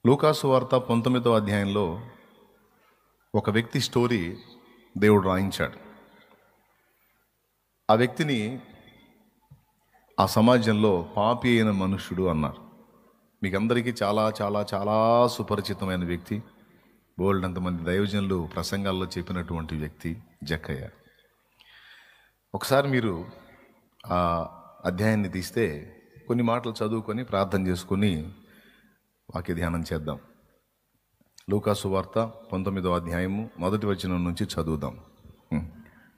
లూకాసు వార్త 19వ అధ్యాయంలో ఒక వ్యక్తి స్టోరీ దేవుడు రాయించాడు. ఆ వ్యక్తిని ఆ సమాజంలో పాపి అయిన మనుష్యుడు అన్నారు. మీకు అందరికీ చాలా చాలా చాలా సుపరిచితమైన వ్యక్తి, బోల్డ్ అంతమంది దైవజనులు ప్రసంగాల్లో చెప్పినటువంటి వ్యక్తి జక్కయ్య. ఒకసారి మీరు ఆ అధ్యాయాన్ని తీస్తే కొన్ని మాటలు చదువుకొని ప్రార్థన చేసుకొని వాక్య ధ్యానం చేద్దాం. లూకాసు వార్త 19వ అధ్యాయము 1వ వచనం నుంచి చదువుదాం.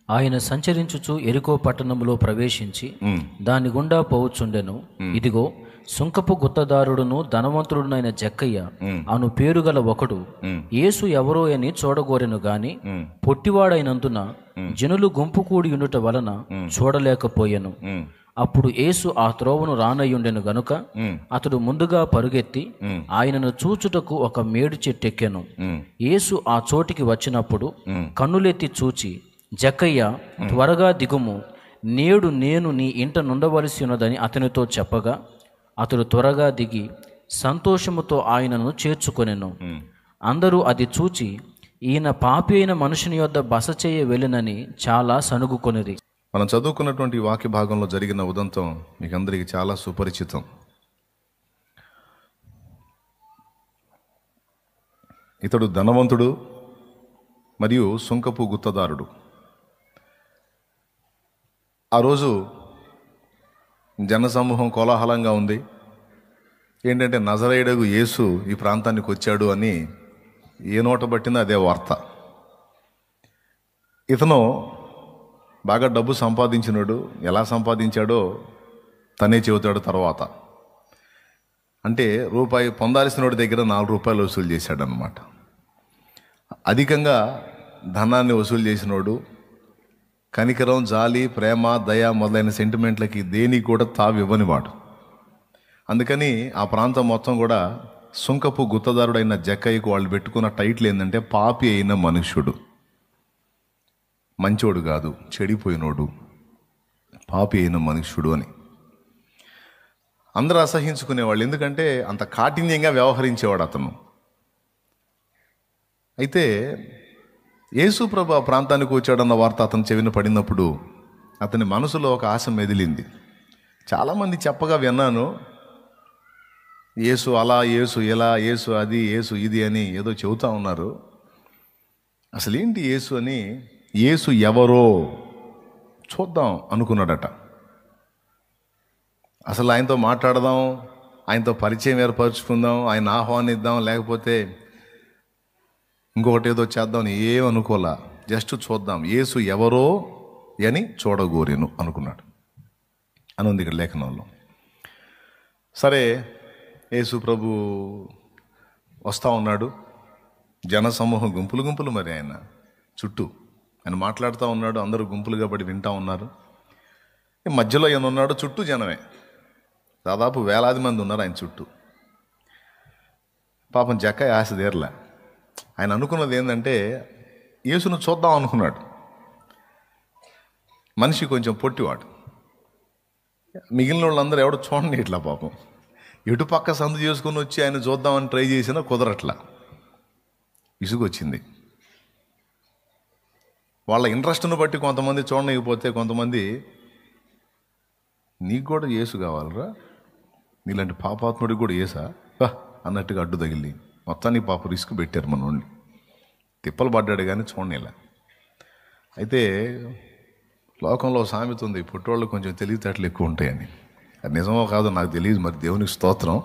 ఆయన సంచరించుచు ఎరికో పట్టణములో ప్రవేశించి దాని గుండా పోవచ్చుండెను. ఇదిగో, సుంకపు గుత్తదారుడును ధనవంతుడునైన జక్కయ్య అను పేరు గల ఒకడు యేసు ఎవరో అని చూడగోరెను గాని పొట్టివాడైనందున జనులు గుంపు కూడి ఉండుట వలన చూడలేకపోయెను. అప్పుడు యేసు ఆ త్రోవను రానయ్యుండెను గనుక అతడు ముందుగా పరుగెత్తి ఆయనను చూచుటకు ఒక మేడు చెట్టెక్కెను. యేసు ఆ చోటికి వచ్చినప్పుడు కన్నులెత్తి చూచి, జక్కయ్య, త్వరగా దిగుము, నేడు నేను నీ ఇంట నుండవలసి ఉన్నదని అతనితో చెప్పగా అతడు త్వరగా దిగి సంతోషముతో ఆయనను చేర్చుకొనెను. అందరూ అది చూచి ఈయన పాపి అయిన మనుషుని యొద్ద బస చేయ వెళ్ళినని చాలా సనుగుకొనిరి. మనం చదువుకున్నటువంటి వాక్య భాగంలో జరిగిన ఉదంతం మీకు అందరికీ చాలా సుపరిచితం. ఇతడు ధనవంతుడు మరియు సుంకపు గుత్తదారుడు. ఆ రోజు జనసమూహం కోలాహలంగా ఉంది. ఏంటంటే నజరేయుడగు యేసు ఈ ప్రాంతానికి వచ్చాడు అని ఏ నోట పట్టిందో అదే వార్త. ఇతను బాగా డబ్బు సంపాదించినాడు. ఎలా సంపాదించాడో తనే చెబుతాడు తర్వాత. అంటే రూపాయి పొందాల్సిన వాడి దగ్గర 4 రూపాయలు వసూలు చేశాడనమాట. అధికంగా ధనాన్ని వసూలు చేసినోడు, కనికరం, జాలి, ప్రేమ, దయ మొదలైన సెంటిమెంట్లకి దేనికి కూడా తావివ్వనివాడు. అందుకని ఆ ప్రాంతం మొత్తం కూడా సుంకపు గుత్తదారుడైన జక్కయ్యకు వాళ్ళు పెట్టుకున్న టైటిల్ ఏంటంటే పాపి అయిన మనుష్యుడు. మంచోడు కాదు, చెడిపోయినోడు, పాపి అయిన మనుష్యుడు అని అందరూ అసహించుకునేవాళ్ళు. ఎందుకంటే అంత కాఠిన్యంగా వ్యవహరించేవాడు అతను. అయితే యేసు ప్రభు ఆ ప్రాంతానికి వచ్చాడన్న వార్త అతను చెవిన పడినప్పుడు అతని మనసులో ఒక ఆశ మెదిలింది. చాలామంది చెప్పగా విన్నాను, యేసు అలా, యేసు ఇలా, యేసు అది, యేసు ఇది అని ఏదో చెబుతా ఉన్నారు. అసలు ఏంటి యేసు అని, యేసు ఎవరో చూద్దాం అనుకున్నాడట. అసలు ఆయనతో మాట్లాడదాం, ఆయనతో పరిచయం ఏర్పరచుకుందాం, ఆయన ఆహ్వానిద్దాం, లేకపోతే ఇంకొకటి ఏదో చేద్దాం అని ఏమనుకోలా. జస్ట్ చూద్దాం, యేసు ఎవరో అని చూడగోరేను అనుకున్నాడు అని ఉంది ఇక్కడ లేఖనంలో. సరే, యేసు ప్రభు వస్తూ ఉన్నాడు. జనసమూహం గుంపులు గుంపులు, మరి ఆయన చుట్టూ ఆయన మాట్లాడుతూ ఉన్నాడు. అందరూ గుంపులుగా పడి వింటూ ఉన్నారు. మధ్యలో ఆయన ఉన్నాడు, చుట్టూ జనమే, దాదాపు వేలాది మంది ఉన్నారు ఆయన చుట్టూ. పాపం జక్కయ్య ఆశ తీరలే. ఆయన అనుకున్నది ఏంటంటే యేసును చూద్దాం అనుకున్నాడు. మనిషి కొంచెం పొట్టివాడు. మిగిలిన వాళ్ళందరూ ఎవడో చూడండి ఇట్లా పాపం ఎటుపక్క సందు చేసుకుని వచ్చి ఆయన చూద్దామని ట్రై చేసినా కుదరట్లా. ఇసుగొచ్చింది. వాళ్ళ ఇంట్రెస్ట్ను బట్టి కొంతమంది చూడలేకపోతే కొంతమంది, నీకు కూడా యేసు కావాలరా, నీలాంటి పాపాత్ముడికి కూడా యేసా అన్నట్టుగా అడ్డు తగిలి మొత్తానికి పాప రిస్క్ పెట్టారు మనోడిని. తిప్పలు పడ్డాడు కానీ చూడనేలా. అయితే లోకంలో సామెత ఉంది, పుట్టోళ్ళు కొంచెం తెలివితేటలు ఎక్కువ ఉంటాయని. అది నిజమో కాదో నాకు తెలియదు, మరి దేవునికి స్తోత్రం.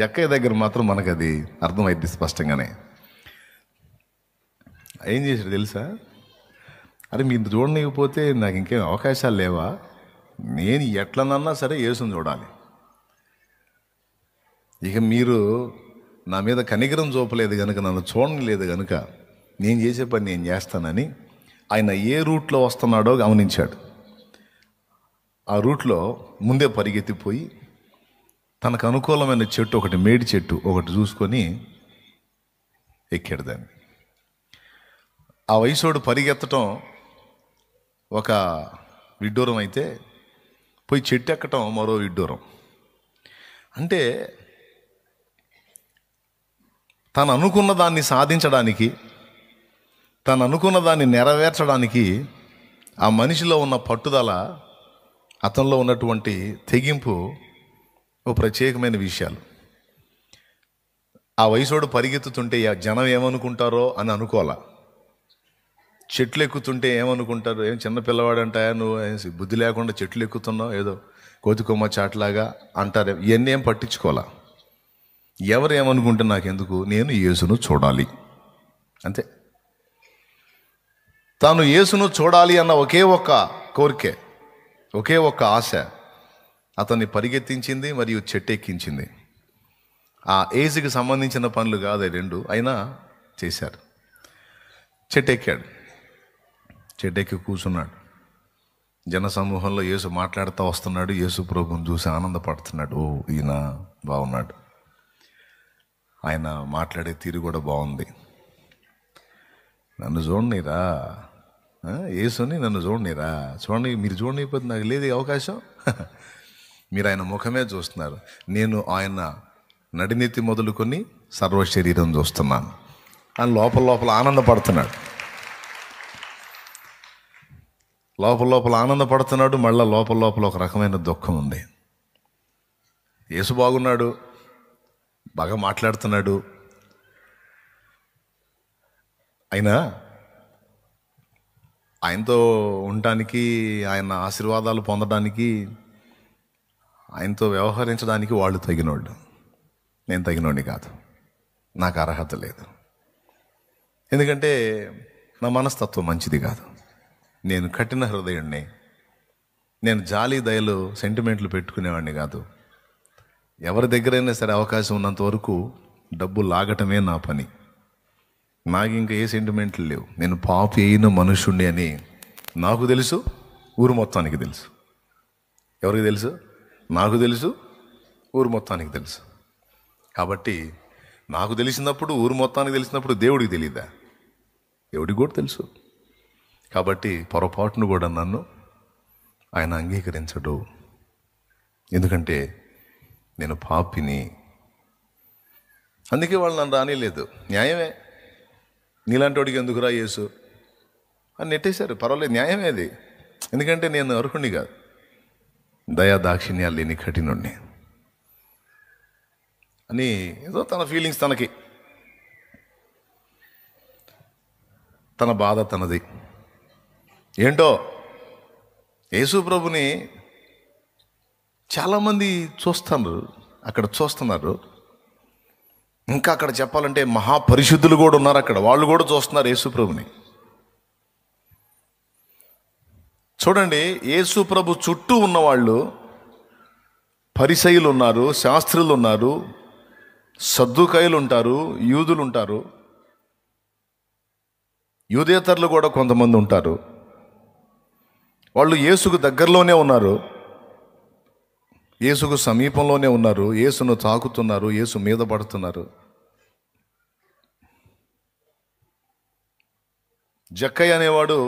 జక్కయ్య దగ్గర మాత్రం మనకు అది అర్థమైద్ది స్పష్టంగానే. ఏం చేశాడు తెలుసా? అరే మీరు చూడలేకపోతే నాకు ఇంకేం అవకాశాలు లేవా? నేను ఎట్లనన్నా సరే యేసుని చూడాలి. ఇక మీరు నా మీద కనికరం చూపలేదు కనుక, నన్ను చూడలేదు కనుక నేను చేసే పని నేను చేస్తానని ఆయన ఏ రూట్లో వస్తున్నాడో గమనించాడు. ఆ రూట్లో ముందే పరిగెత్తిపోయి తనకు అనుకూలమైన చెట్టు ఒకటి, మేడి చెట్టు ఒకటి చూసుకొని ఎక్కాడు దాన్ని. ఆ వయసోడు పరిగెత్తటం ఒక విడ్డూరం అయితే పోయి చెట్టు ఎక్కటం మరో విడ్డూరం. అంటే తను అనుకున్న దాన్ని సాధించడానికి, తను అనుకున్న దాన్ని నెరవేర్చడానికి ఆ మనిషిలో ఉన్న పట్టుదల, అతనిలో ఉన్నటువంటి తెగింపు ఓ ప్రత్యేకమైన విషయాలు. ఆ వయసోడు పరిగెత్తుతుంటే జనం ఏమనుకుంటారో అని అనుకోవాలా. చెట్లు ఎక్కుతుంటే ఏమనుకుంటారు, ఏం చిన్న పిల్లవాడంట, నువ్వు బుద్ధి లేకుండా చెట్లు ఎక్కుతున్నావు, ఏదో కోతికొమ్మ చాట్లాగా అంటారు. ఇవన్నీ ఏం పట్టించుకోవాలా. ఎవరు ఏమనుకుంటే నాకెందుకు, నేను యేసును చూడాలి అంతే. తాను యేసును చూడాలి అన్న ఒకే ఒక్క కోరికే, ఒకే ఒక్క ఆశ అతన్ని పరిగెత్తించింది మరియు చెట్టెక్కించింది. ఆ ఏజ్కి సంబంధించిన పనులు కాదు రెండు, అయినా చేశారు. చెట్టెక్కాడు, చెట్టెక్కి కూర్చున్నాడు. జనసమూహంలో యేసు మాట్లాడుతూ వస్తున్నాడు. యేసు ప్రభువుని చూసి ఆనందపడుతున్నాడు. ఓ, ఈయన బాగున్నాడు, ఆయన మాట్లాడే తీరు కూడా బాగుంది, నన్ను చూడనీరా, యేసుని నన్ను చూడనీరా, చూడండి, మీరు చూడనిపోతే నాకు లేదు అవకాశం. మీరు ఆయన ముఖమే చూస్తున్నారు, నేను ఆయన నడినెత్తి మొదలుకొని సర్వ శరీరం చూస్తున్నాను అని లోపల లోపల ఆనందపడుతున్నాడు. లోపల లోపల ఆనందపడుతున్నాడు. మళ్ళీ లోపల లోపల ఒక రకమైన దుఃఖం ఉంది. యేసు బాగున్నాడు, బాగా మాట్లాడుతున్నాడు, అయినా ఆయనతో ఉండటానికి, ఆయన ఆశీర్వాదాలు పొందడానికి, ఆయనతో వ్యవహరించడానికి వాళ్ళు తగినోళ్ళు, నేను తగినోడిని కాదు, నాకు అర్హత లేదు. ఎందుకంటే నా మనస్తత్వం మంచిది కాదు, నేను కఠిన హృదయుడిని, నేను జాలి దయలు సెంటిమెంట్లు పెట్టుకునేవాడిని కాదు. ఎవరి దగ్గరైనా సరే అవకాశం ఉన్నంత వరకు డబ్బు లాగటమే నా పని, నాకు ఇంకా ఏ సెంటిమెంట్లు లేవు. నేను పాపి అయిన మనుషుణ్ణి అని నాకు తెలుసు, ఊరు మొత్తానికి తెలుసు. ఎవరికి తెలుసు? నాకు తెలుసు, ఊరు మొత్తానికి తెలుసు. కాబట్టి నాకు తెలిసినప్పుడు, ఊరు మొత్తానికి తెలిసినప్పుడు దేవుడికి తెలియదా? దేవుడికి కూడా తెలుసు. కాబట్టి పొరపాటును కూడా నన్ను ఆయన అంగీకరించడు, ఎందుకంటే నేను పాపిని. అందుకే వాళ్ళు నన్ను రానిలేదు. న్యాయమే, నీలాంటి వాడికి ఎందుకురా యేసు అని నెట్టేశారు. పర్వాలేదు, న్యాయమే అది, ఎందుకంటే నేను అర్హుణ్ణి కాదు, దయా దాక్షిణ్యాలు లేని కఠినుణ్ణి అని ఏదో తన ఫీలింగ్స్ తనకి, తన బాధ తనది. ఏంటో యేసు ప్రభుని చాలామంది చూస్తున్నారు. ఇంకా అక్కడ చెప్పాలంటే మహాపరిశుద్ధులు కూడా ఉన్నారు అక్కడ, వాళ్ళు కూడా చూస్తున్నారు యేసు ప్రభుని. చూడండి, యేసు ప్రభు చుట్టూ ఉన్నవాళ్ళు పరిసయ్యులు ఉన్నారు, శాస్త్రులు ఉన్నారు, సద్దుకాయులు ఉంటారు, యూదులు ఉంటారు, యూదేతరులు కూడా కొంతమంది ఉంటారు. వాళ్ళు యేసుకు దగ్గరలోనే ఉన్నారు, యేసుకు సమీపంలోనే ఉన్నారు, యేసును తాకుతున్నారు, యేసు మీద పడుతున్నారు. జక్కయ్య అనేవాడు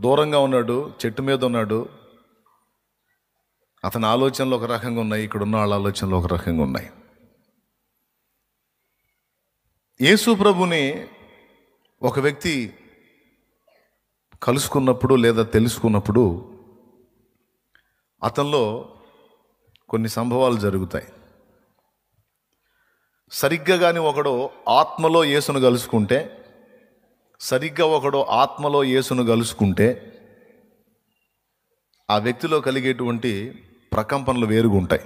దూరంగా ఉన్నాడు, చెట్టు మీద ఉన్నాడు. అతని ఆలోచనలు ఒక రకంగా ఉన్నాయి, ఇక్కడున్న వాళ్ళ ఆలోచనలు ఒక రకంగా ఉన్నాయి. యేసు ప్రభుని ఒక వ్యక్తి కలుసుకున్నప్పుడు లేదా తెలుసుకున్నప్పుడు అతనిలో కొన్ని సంభవాలు జరుగుతాయి. సరిగ్గా కానీ ఒకడు ఆత్మలో యేసును కలుసుకుంటే, ఆ వ్యక్తిలో కలిగేటువంటి ప్రకంపనలు వేరుగా ఉంటాయి.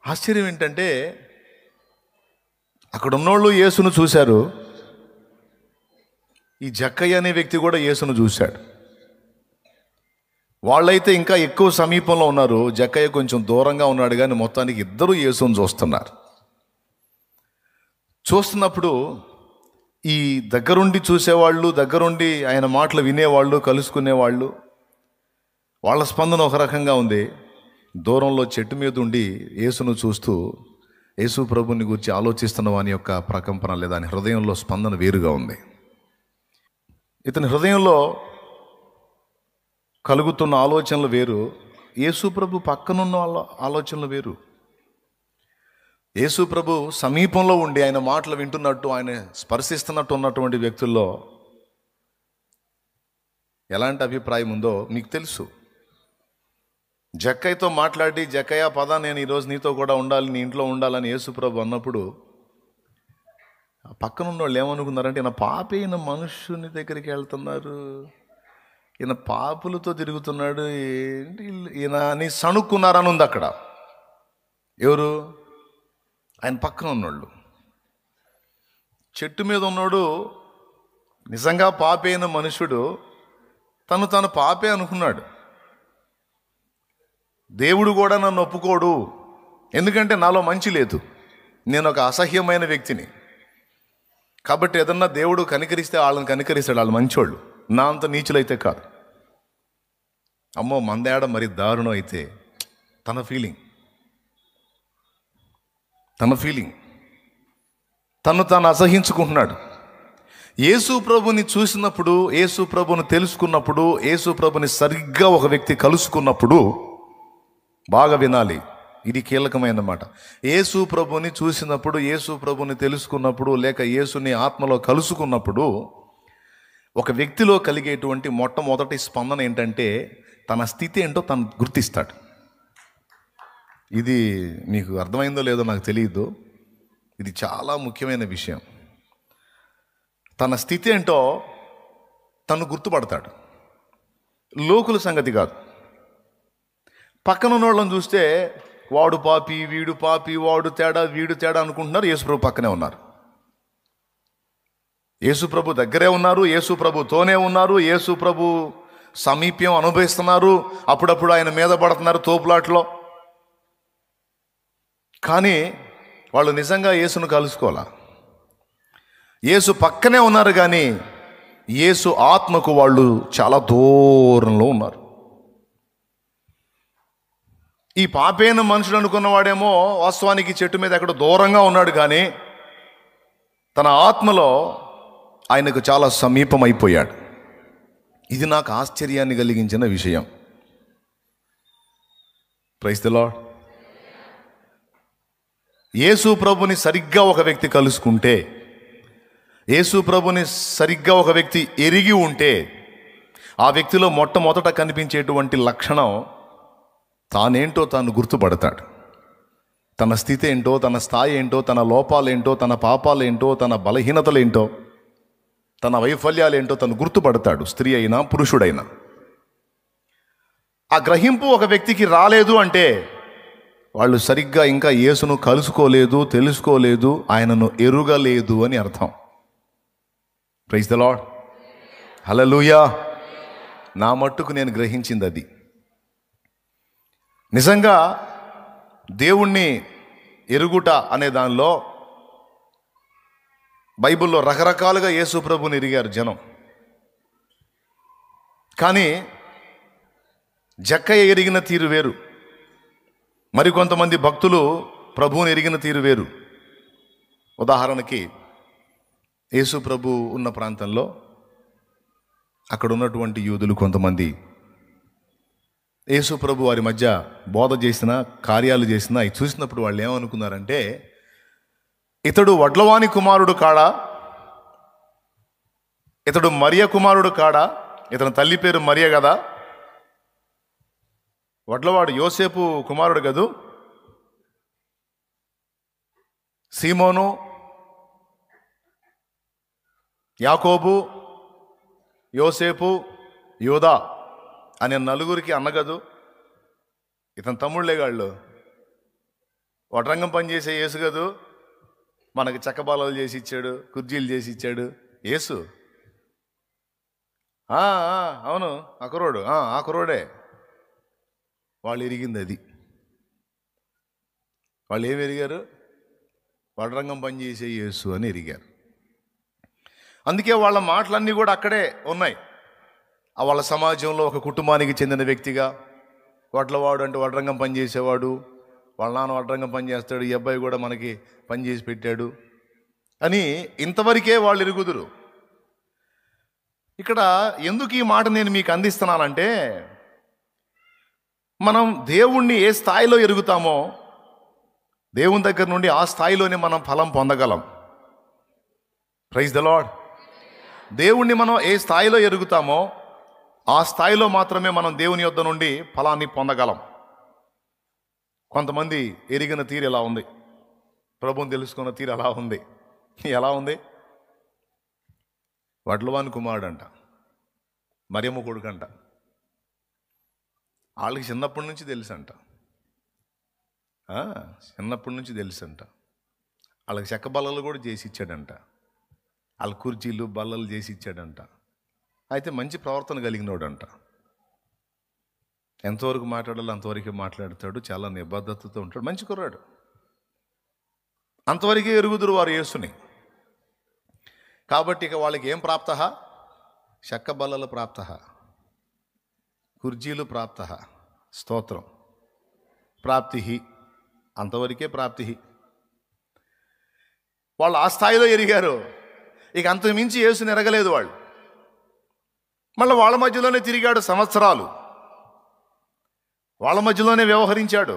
ఆశ్చర్యం ఏంటంటే, అక్కడ ఉన్నోళ్ళు యేసును చూశారు, ఈ జక్కయ్య అనే వ్యక్తి కూడా యేసును చూశాడు. వాళ్ళైతే ఇంకా ఎక్కువ సమీపంలో ఉన్నారు, జక్కయ్య కొంచెం దూరంగా ఉన్నాడు, కానీ మొత్తానికి ఇద్దరు యేసును చూస్తున్నారు. చూస్తున్నప్పుడు ఈ దగ్గరుండి చూసేవాళ్ళు, దగ్గరుండి ఆయన మాటలు వినేవాళ్ళు, కలుసుకునేవాళ్ళు, వాళ్ళ స్పందన ఒక రకంగా ఉంది. దూరంలో చెట్టు మీద ఉండి యేసును చూస్తూ యేసు ప్రభుని గురించి ఆలోచిస్తున్న వాని యొక్క ప్రకంపన లేదా ఆయన హృదయంలో స్పందన వేరుగా ఉంది. ఇతని హృదయంలో కలుగుతున్న ఆలోచనలు వేరు, యేసు ప్రభు పక్కనున్న వాళ్ళ ఆలోచనలు వేరు. యేసు ప్రభు సమీపంలో ఉండి ఆయన మాటలు వింటున్నట్టు, ఆయన స్పర్శిస్తున్నట్టు ఉన్నటువంటి వ్యక్తుల్లో ఎలాంటి అభిప్రాయం ఉందో మీకు తెలుసు. జక్కయ్యతో మాట్లాడి, జక్కయ్య పద, నేను ఈరోజు నీతో కూడా ఉండాలి, నీ ఇంట్లో ఉండాలని యేసు ప్రభు అన్నప్పుడు పక్కన ఉన్న వాళ్ళు ఏమనుకున్నారంటే, ఈయన పాపి, ఈయన మనుషుని దగ్గరికి వెళ్తున్నారు, ఈయన పాపులతో తిరుగుతున్నాడు, ఏంటి ఈయన అని సణుక్కున్నారని ఉంది అక్కడ. ఎవరు? ఆయన పక్కన ఉన్నోళ్ళు. చెట్టు మీద ఉన్నాడు నిజంగా పాపే అయిన మనుషుడు తను పాపే అనుకున్నాడు. దేవుడు కూడా నన్ను ఒప్పుకోడు, ఎందుకంటే నాలో మంచి లేదు, నేను ఒక అసహ్యమైన వ్యక్తిని, కాబట్టి ఏదన్నా దేవుడు కనికరిస్తే వాళ్ళని కనికరిస్తాడు, వాళ్ళు మంచోళ్ళు, నా అంత నీచులైతే కాదు. అమ్మో మందేడ మరి దారుణం అయితే తన ఫీలింగ్ తను అసహించుకుంటున్నాడు. యేసు ప్రభుని చూసినప్పుడు, యేసు ప్రభుని తెలుసుకున్నప్పుడు, యేసు ప్రభుని సరిగ్గా ఒక వ్యక్తి కలుసుకున్నప్పుడు, బాగా వినాలి, ఇది కీలకమైన మాట. యేసు ప్రభుని చూసినప్పుడు, యేసు ప్రభుని తెలుసుకున్నప్పుడు, లేక యేసుని ఆత్మలో కలుసుకున్నప్పుడు ఒక వ్యక్తిలో కలిగేటువంటి మొట్టమొదటి స్పందన ఏంటంటే, తన స్థితి ఏంటో తను గుర్తిస్తాడు. ఇది మీకు అర్థమైందో లేదో నాకు తెలియదు, ఇది చాలా ముఖ్యమైన విషయం. తన స్థితి ఏంటో తను గుర్తుపడతాడు, లోకుల సంగతి కాదు. పక్కన ఉన్నోళ్ళని చూస్తే వాడు పాపి, వీడు పాపి, వాడు తేడా, వీడు తేడా అనుకుంటున్నారు. యేసుప్రభు పక్కనే ఉన్నారు, యేసుప్రభు దగ్గరే ఉన్నారు, యేసుప్రభుతోనే ఉన్నారు, యేసుప్రభు సమీప్యం అనుభవిస్తున్నారు, అప్పుడప్పుడు ఆయన మీద పడుతున్నారు తోపులాట్లో. కానీ వాళ్ళు నిజంగా యేసును కలుసుకోవాలా. యేసు పక్కనే ఉన్నారు, కానీ యేసు ఆత్మకు వాళ్ళు చాలా దూరంలో ఉన్నారు. ఈ పాపైన మనుషుడు అనుకున్నవాడేమో వాస్తవానికి చెట్టు మీద ఎక్కడ దూరంగా ఉన్నాడు, కానీ తన ఆత్మలో ఆయనకు చాలా సమీపం అయిపోయాడు. ఇది నాకు ఆశ్చర్యాన్ని కలిగించిన విషయం. Praise the lord. యేసు ప్రభుని సరిగ్గా ఒక వ్యక్తి కలుసుకుంటే, యేసు ప్రభుని సరిగ్గా ఒక వ్యక్తి ఎరిగి ఉంటే, ఆ వ్యక్తిలో మొట్టమొదట కనిపించేటువంటి లక్షణం తానేంటో తాను గుర్తుపడతాడు. తన స్థితి ఏంటో, తన స్థాయి ఏంటో, తన లోపాలేంటో, తన పాపాలేంటో, తన బలహీనతలేంటో, తన వైఫల్యాలేంటో తను గుర్తుపడతాడు, స్త్రీ అయినా పురుషుడైనా. ఆ గ్రహింపు ఒక వ్యక్తికి రాలేదు అంటే వాళ్ళు సరిగ్గా ఇంకా యేసును కలుసుకోలేదు, తెలుసుకోలేదు, ఆయనను ఎరుగలేదు అని అర్థం. Praise the Lord. హల్లెలూయా. నా మట్టుకు నేను గ్రహించింది అది. నిజంగా దేవుణ్ణి ఎరుగుట అనే దానిలో బైబిల్లో రకరకాలుగా యేసు ప్రభుని ఎరిగారు జనం. కానీ జక్కయ్య ఎరిగిన తీరు వేరు, మరికొంతమంది భక్తులు ప్రభువుని ఎరిగిన తీరు వేరు. ఉదాహరణకి యేసు ప్రభు ఉన్న ప్రాంతంలో అక్కడ ఉన్నటువంటి యూదులు కొంతమంది యేసు ప్రభు వారి మధ్య బోధ చేసిన, కార్యాలు చేసిన అవి చూసినప్పుడు వాళ్ళు ఏమనుకున్నారంటే, ఇతడు వడ్లవాని కుమారుడు కాడా, ఇతడు మరియ కుమారుడు కాడా, ఇతని తల్లి పేరు మరియ కదా, వడ్లవాడు యోసేపు కుమారుడు కదూ, సీమోను, యాకోబు, యోసేపు, యోదా అనే నలుగురికి అన్నగదు, ఇతని తమ్ముళ్ళేగాళ్ళు, వడ్రంగం పనిచేసే యేసు కదూ, మనకి చెక్కబాలలు చేసి ఇచ్చాడు, కుర్జీలు చేసి ఇచ్చాడు యేసు. అవును ఆ కుర్రోడే. వాళ్ళు ఎరిగింది అది. వాళ్ళు ఏమి ఎరిగారు? వడ్రంగం పనిచేసే యేసు అని ఎరిగారు. అందుకే వాళ్ళ మాటలన్నీ కూడా అక్కడే ఉన్నాయి. వాళ్ళ సమాజంలో ఒక కుటుంబానికి చెందిన వ్యక్తిగా, వడ్లవాడు అంటే వడ్రంగం పనిచేసేవాడు, వాళ్ళ నాన్న వడ్రంగం పని చేస్తాడు, ఈ అబ్బాయి కూడా మనకి పని చేసి పెట్టాడు అని ఇంతవరకే వాళ్ళు ఎరుగుదురు. ఇక్కడ ఎందుకు ఈ మాట నేను మీకు అందిస్తున్నానంటే, మనం దేవుణ్ణి ఏ స్థాయిలో ఎరుగుతామో దేవుని దగ్గర నుండి ఆ స్థాయిలోనే మనం ఫలం పొందగలం. Praise the Lord. దేవుణ్ణి మనం ఏ స్థాయిలో ఎరుగుతామో ఆ స్థాయిలో మాత్రమే మనం దేవుని యొద్ద నుండి ఫలాన్ని పొందగలం. కొంతమంది ఎరిగిన తీరు ఎలా ఉంది, ప్రభువుని తెలుసుకున్న తీరు ఎలా ఉంది. ఎలా ఉంది? వడ్లవాని కుమారుడు అంట, మరియమ్మ కొడుకంట. వాళ్ళకి చిన్నప్పటి నుంచి తెలుసంట, చిన్నప్పటి నుంచి తెలుసంట. వాళ్ళకి చెక్క బల్లలు కూడా చేసి ఇచ్చాడంట, వాళ్ళ కుర్చీలు బల్లలు చేసి ఇచ్చాడంట. అయితే మంచి ప్రవర్తన కలిగినోడంట. ఎంతవరకు మాట్లాడాలో అంతవరకే మాట్లాడతాడు, చాలా నిబద్ధతతో ఉంటాడు, మంచి కుర్రాడు. అంతవరకే ఎరుగుదురు వారు యేసుని. కాబట్టి ఇక వాళ్ళకి ఏం ప్రాప్త? చెక్క బల్లలు ప్రాప్త, కుర్చీలు ప్రాప్త, స్తోత్రం, ప్రాప్తి, అంతవరకే ప్రాప్తి. వాళ్ళు ఆ స్థాయిలో ఎరిగారు. ఇక అంతకు మించి యేసుని ఎరగలేదు వాళ్ళు. మళ్ళీ వాళ్ళ మధ్యలోనే తిరిగాడు సంవత్సరాలు, వాళ్ళ మధ్యలోనే వ్యవహరించాడు,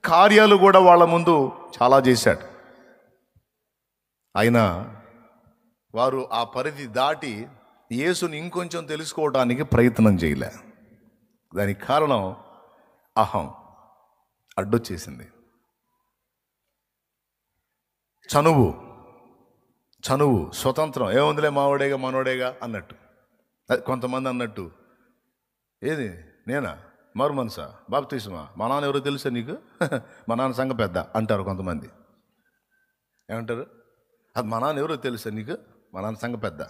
కార్యాలు కూడా వాళ్ళ ముందు చాలా చేశాడు. అయినా వారు ఆ పరిధి దాటి యేసుని ఇంకొంచెం తెలుసుకోవడానికి ప్రయత్నం చేయలే. దానికి కారణం అహం అడ్డొచ్చేసింది. చనువు, స్వతంత్రం, ఏముందిలే మావాడేగా మనోడేగా అన్నట్టు. కొంతమంది అన్నట్టు, ఏది నేనా మారు మనసా బాప్తిస్మా, మా నాన్న ఎవరో తెలుసా నీకు? మా నాన్న సంఘ పెద్ద అంటారు కొంతమంది. ఏమంటారు? అది మా నాన్న ఎవరో తెలుసా నీకు? మా నాన్న సంఘ పెద్ద.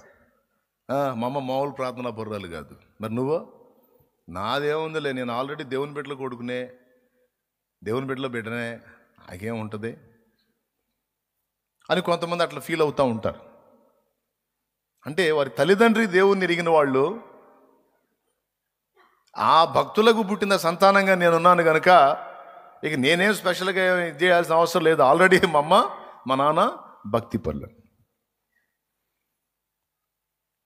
మా అమ్మ మామూలు ప్రార్థనా పరురాలు కాదు. మరి నువ్వు? నాదేముందిలే, నేను ఆల్రెడీ దేవుని బిడ్డలో కొడుకునే, దేవుని బిడ్డలో బిడ్డనే, నాకేముంటుంది అని కొంతమంది అట్లా ఫీల్ అవుతూ ఉంటారు. అంటే వారి తల్లిదండ్రి దేవుణ్ణి ఎరిగిన వాళ్ళు, ఆ భక్తులకు పుట్టిన సంతానంగా నేనున్నాను కనుక ఇక నేనేం స్పెషల్గా చేయాల్సిన అవసరం లేదు, ఆల్రెడీ మా అమ్మ మా నాన్న భక్తి పనులు.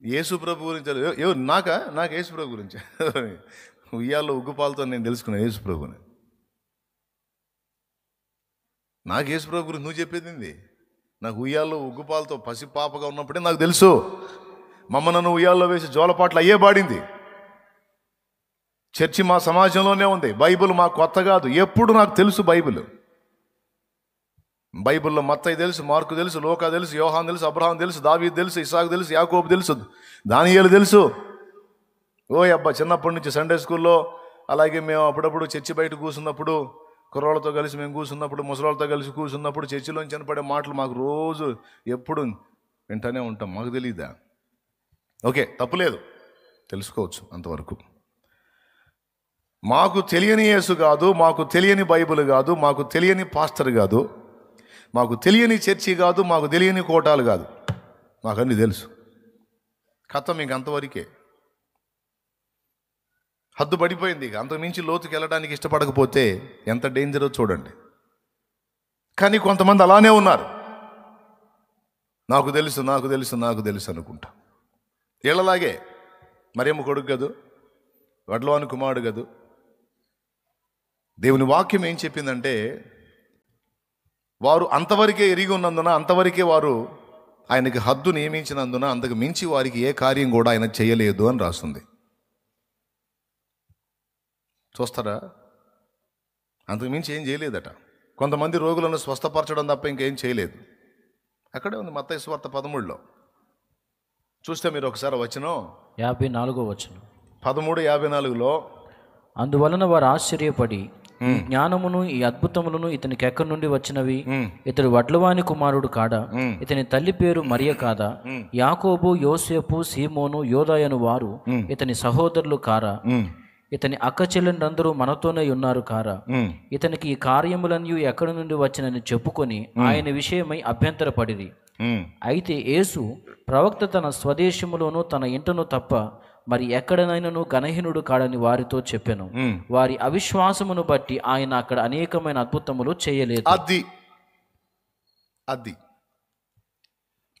యేసు ప్రభు గురించి ఎవరు? నాకు యేసు ప్రభు గురించి ఉయ్యాల్లో ఉగ్గుపాలతో నేను తెలుసుకున్నాను యేసు ప్రభుని. నాకు యేసు ప్రభు గురించి నువ్వు చెప్పేది ఏంది? నాకు ఉయ్యాల్లో ఉగ్గుపాలతో పసిపాపగా ఉన్నప్పుడే నాకు తెలుసు. మమ్మ నన్ను ఉయ్యాల్లో వేసి జోలపాట్లు అయ్యే పాడింది. చర్చి మా సమాజంలోనే ఉంది. బైబిల్ మాకు కొత్త కాదు, ఎప్పుడు నాకు తెలుసు బైబిల్. బైబిల్లో మత్తయి తెలుసు, మార్కు తెలుసు, లూకా తెలుసు, యోహాను తెలుసు, అబ్రహాం తెలుసు, దావీదు తెలుసు, ఇస్సాకు తెలుసు, యాకోబు తెలుసు, దానియేలు తెలుసు. అబ్బా చిన్నప్పటి నుంచి సండే స్కూల్లో, అలాగే మేము అప్పుడప్పుడు చర్చి బయట కూర్చున్నప్పుడు, కుర్రోళ్ళతో కలిసి మేము కూర్చున్నప్పుడు, ముసలోళ్ళతో కలిసి కూర్చున్నప్పుడు చర్చిలోంచి వినపడే మాటలు మాకు రోజు ఎప్పుడు వింటూనే ఉంటాం. మాకు తెలియదా? ఓకే, తప్పులేదు, తెలుసుకోవచ్చు అంతవరకు. మాకు తెలియని యేసు కాదు, మాకు తెలియని బైబిల్ కాదు, మాకు తెలియని పాస్టర్ కాదు, మాకు తెలియని చర్చి కాదు, మాకు తెలియని కోటాలు కాదు, మాకన్నీ తెలుసు. కథ మీకు అంతవరకే, హద్దు పడిపోయింది. ఇక అంతకుమించి లోతుకి వెళ్ళడానికి ఇష్టపడకపోతే ఎంత డేంజరో చూడండి. కానీ కొంతమంది అలానే ఉన్నారు, నాకు తెలుసు నాకు తెలుసు నాకు తెలుసు అనుకుంటా. వీళ్ళలాగే మరియమ్మ కొడుకు కదూ, వడ్లవాని కుమారుడు కదూ. దేవుని వాక్యం ఏం చెప్పిందంటే, వారు అంతవరకే ఎరిగి ఉన్నందున, అంతవరకే వారు ఆయనకి హద్దు నియమించినందున, అంతకు మించి వారికి ఏ కార్యం కూడా ఆయన చేయలేదు అని రాస్తుంది. చూస్తారా? అంతకు మించి ఏం చేయలేదట. కొంతమంది రోగులను స్వస్థపరచడం తప్ప ఇంకేం చేయలేదు. అక్కడే ఉంది మత్తయి సువార్త 13లో చూస్తే మీరు ఒకసారి వచనం 54వ వచనం 13:54లో, అందువలన వారు ఆశ్చర్యపడి, ఈ జ్ఞానమును ఈ అద్భుతములను ఇతనికి ఎక్కడి నుండి వచ్చినవి? ఇతడు వడ్లవాని కుమారుడు కాడా? ఇతని తల్లి పేరు మరియ కాదా? యాకోబు, యోసేపు, సీమోను, యోదాయను వారు ఇతని సహోదరులు కారా? ఇతని అక్క చెల్లెండ్రందరూ మనతోనే ఉన్నారు కారా? ఇతనికి ఈ కార్యములన్నీ ఎక్కడి నుండి వచ్చినని చెప్పుకొని ఆయన విషయమై అభ్యంతరపడిరి. అయితే యేసు ప్రవక్త తన స్వదేశములోను తన ఇంటను తప్ప మరి ఎక్కడనైనాను గణహీనుడు కాడని వారితో చెప్పెను. వారి అవిశ్వాసమును బట్టి ఆయన అక్కడ అనేకమైన అద్భుతములు చేయలేదు. అది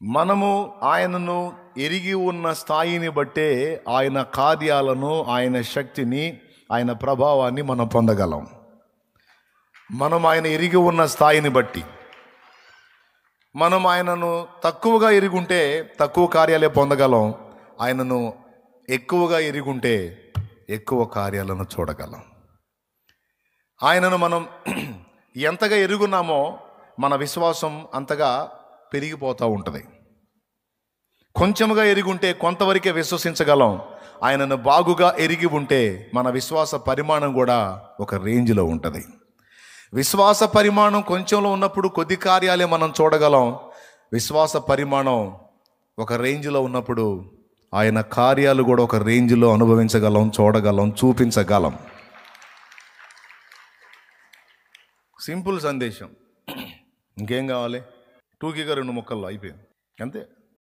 మనము ఆయనను ఎరిగి ఉన్న స్థాయిని బట్టే ఆయన కార్యాలను, ఆయన శక్తిని, ఆయన ప్రభావాన్ని మనం పొందగలం. మనం ఆయన ఎరిగి ఉన్న స్థాయిని బట్టి, మనం ఆయనను తక్కువగా ఎరుగుంటే తక్కువ కార్యాలే పొందగలం, ఆయనను ఎక్కువగా ఎరుగుంటే ఎక్కువ కార్యాలను చూడగలం. ఆయనను మనం ఎంతగా ఎరుగున్నామో మన విశ్వాసం అంతగా పెరిగిపోతూ ఉంటుంది. కొంచెముగా ఎరిగుంటే కొంతవరకే విశ్వసించగలం. ఆయనను బాగుగా ఎరిగి ఉంటే మన విశ్వాస పరిమాణం కూడా ఒక రేంజ్లో ఉంటుంది. విశ్వాస పరిమాణం కొంచెంలో ఉన్నప్పుడు కొద్ది కార్యాలే మనం చూడగలం. విశ్వాస పరిమాణం ఒక రేంజ్లో ఉన్నప్పుడు ఆయన కార్యాలు కూడా ఒక రేంజ్లో అనుభవించగలం, చూడగలం, చూపించగలం. సింపుల్ సందేశం. ఇంకేం కావాలి? టూకీగా 2 ముక్కల్లో అయిపోయింది, అంతే.